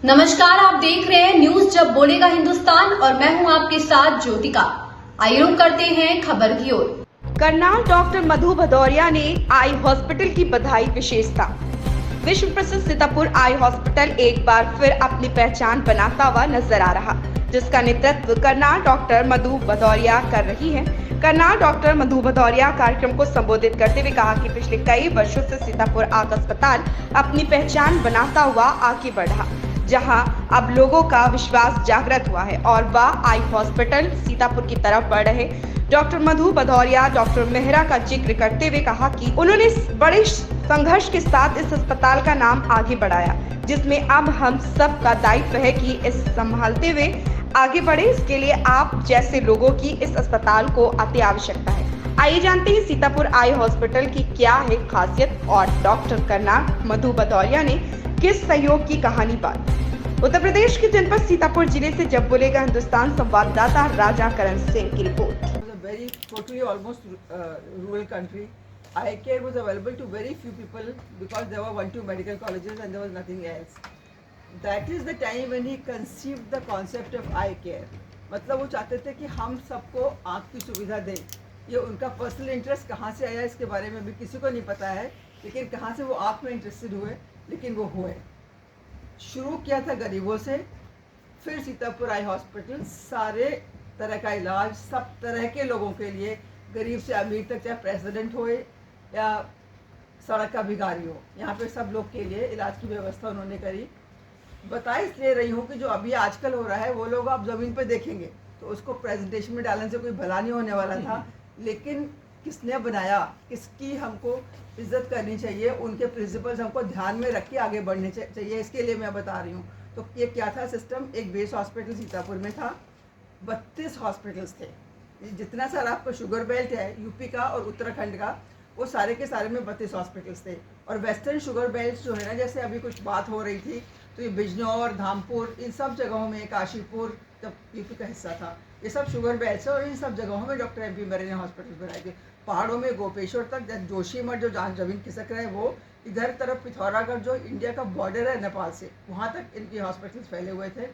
नमस्कार, आप देख रहे हैं न्यूज जब बोलेगा हिंदुस्तान और मैं हूं आपके साथ ज्योतिका। आइए रुक करते हैं खबर की ओर। करनाल डॉक्टर मधु भदौरिया ने आई हॉस्पिटल की बधाई। विशेषता, विश्व प्रसिद्ध सीतापुर आई हॉस्पिटल एक बार फिर अपनी पहचान बनाता हुआ नजर आ रहा, जिसका नेतृत्व करनाल डॉक्टर मधु भदौरिया कर रही है। करनाल डॉक्टर मधु भदौरिया कार्यक्रम को संबोधित करते हुए कहा कि पिछले कई वर्षों से सीतापुर आंख अस्पताल अपनी पहचान बनाता हुआ आगे बढ़ा, जहां अब लोगों का विश्वास जागृत हुआ है और वह आई हॉस्पिटल सीतापुर की तरफ बढ़ रहे। डॉक्टर मधु भदौरिया डॉक्टर मेहरा का जिक्र करते हुए कहा कि उन्होंने बड़े संघर्ष के साथ इस अस्पताल का नाम आगे बढ़ाया, जिसमें अब हम सब का दायित्व है कि इस संभालते हुए आगे बढ़े। इसके लिए आप जैसे लोगों की इस अस्पताल को अति आवश्यकता है। आइए जानते हैं सीतापुर आई हॉस्पिटल की क्या है खासियत और डॉक्टर करनाल मधु भदौरिया ने किस सहयोग की कहानी बात। उत्तर प्रदेश के जनपद सीतापुर जिले से जब बोलेगा हिंदुस्तान संवाददाता राजा करण सिंह की report. Very totally almost rural country. Eye care was available to very few people because there were 1-2 medical colleges and there was nothing else. That is the time when he conceived the concept of eye care. मतलब वो चाहते थे कि हम सबको आँख की सुविधा दें। ये उनका पर्सनल इंटरेस्ट कहाँ से आया इसके बारे में भी किसी को नहीं पता है, लेकिन कहाँ से वो आँख में इंटरेस्टेड हुए, लेकिन वो हुए। शुरू किया था गरीबों से, फिर सीतापुर आई हॉस्पिटल सारे तरह का इलाज सब तरह के लोगों के लिए, गरीब से अमीर तक, चाहे प्रेसिडेंट हो या सड़क का भिखारी हो, यहाँ पे सब लोग के लिए इलाज की व्यवस्था उन्होंने करी। बता इसलिए रही हूँ कि जो अभी आजकल हो रहा है वो लोग आप ज़मीन पे देखेंगे तो उसको प्रेजेंटेशन में डालने से कोई भला नहीं होने वाला था, लेकिन किसने बनाया, किसकी हमको इज्जत करनी चाहिए, उनके प्रिंसिपल्स हमको ध्यान में रख के आगे बढ़ने चाहिए, इसके लिए मैं बता रही हूँ। तो ये क्या था सिस्टम, एक बेस हॉस्पिटल सीतापुर में था, 32 हॉस्पिटल्स थे। जितना सारा आपका शुगर बेल्ट है यूपी का और उत्तराखंड का, वो सारे के सारे में 32 हॉस्पिटल्स थे। और वेस्टर्न शुगर बेल्ट जो है ना, जैसे अभी कुछ बात हो रही थी, तो ये बिजनौर, धामपुर, इन सब जगहों में, काशीपुर जब यूपी का हिस्सा था, ये सब शुगर बेल्ट है और इन सब जगहों में डॉक्टर MP मरे ने हॉस्पिटल बनाए थे। पहाड़ों में गोपेश्वर तक, जोशीमठ जो जहाँ जमीन खिसक रहा है वो, इधर तरफ पिथौरागढ़ जो इंडिया का बॉर्डर है नेपाल से, वहाँ तक इनके हॉस्पिटल्स फैले हुए थे।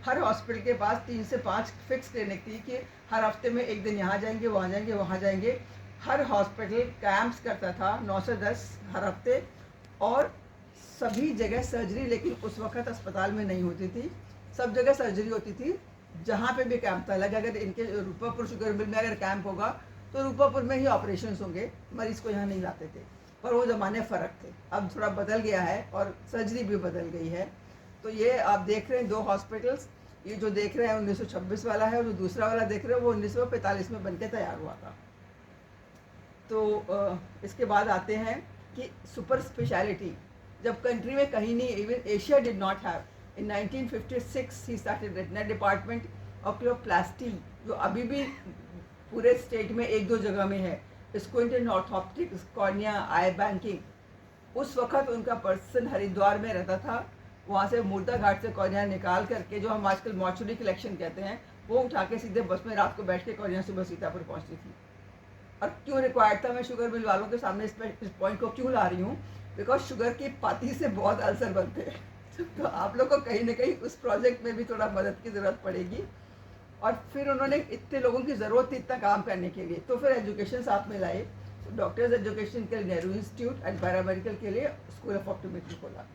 हर हॉस्पिटल के पास 3 से 5 फिक्स क्लिनिक थी कि हर हफ्ते में एक दिन यहाँ जाएंगे, वहाँ जाएंगे, वहाँ जाएंगे। हर हॉस्पिटल कैंप्स करता था 9 से 10 हर हफ्ते, और सभी जगह सर्जरी, लेकिन उस वक्त अस्पताल में नहीं होती थी, सब जगह सर्जरी होती थी। जहाँ पे भी कैंप था, लगा अगर इनके रूपापुर शुगर मिल में अगर कैंप होगा तो रूपापुर में ही ऑपरेशन होंगे, मरीज को यहाँ नहीं लाते थे। पर वो ज़माने फ़र्क थे, अब थोड़ा बदल गया है और सर्जरी भी बदल गई है। तो ये आप देख रहे हैं 2 हॉस्पिटल्स, ये जो देख रहे हैं 1926 वाला है और जो दूसरा वाला देख रहे हैं वो 1945 में बनके तैयार हुआ था। तो इसके बाद आते हैं कि सुपर स्पेशलिटी, जब कंट्री में कहीं नहीं, even Asia did not have. In 1956 ही स्टार्टेड रेटिना डिपार्टमेंट, ऑक्यूलोप्लास्टी जो अभी भी पूरे स्टेट में 1-2 जगह में है, स्क्विंट ऑर्थोप्टिक्स, कॉर्निया, आई बैंकिंग। उस वक्त उनका पर्सन हरिद्वार में रहता था, वहाँ से मुर्दा घाट से कॉर्निया निकाल करके, जो हम आजकल मॉर्चुरी कलेक्शन कहते हैं, वो उठा के सीधे बस में रात को बैठ के कॉर्निया सुबह सीतापुर पहुँचती थी। और क्यों रिक्वायर्ड था, मैं शुगर मिल वालों के सामने इस पॉइंट को क्यों ला रही हूँ, बिकॉज शुगर की पाती से बहुत अल्सर बनते हैं। तो आप लोग को कहीं ना कहीं उस प्रोजेक्ट में भी थोड़ा मदद की ज़रूरत पड़ेगी। और फिर उन्होंने इतने लोगों की ज़रूरत थी इतना काम करने के लिए, तो फिर एजुकेशन साथ में लाए। तो डॉक्टर्स एजुकेशन के लिए नेहरू इंस्टीट्यूट एंड पैरामेडिकल के लिए स्कूल ऑफ ऑप्टोमेट्री खोला।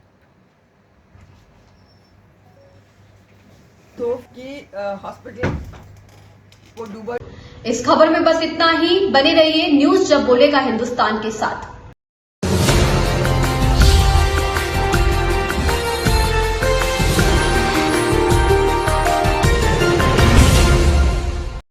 तो कि हॉस्पिटल को डूबा। इस खबर में बस इतना ही। बने रहिए न्यूज जब बोलेगा हिंदुस्तान के साथ।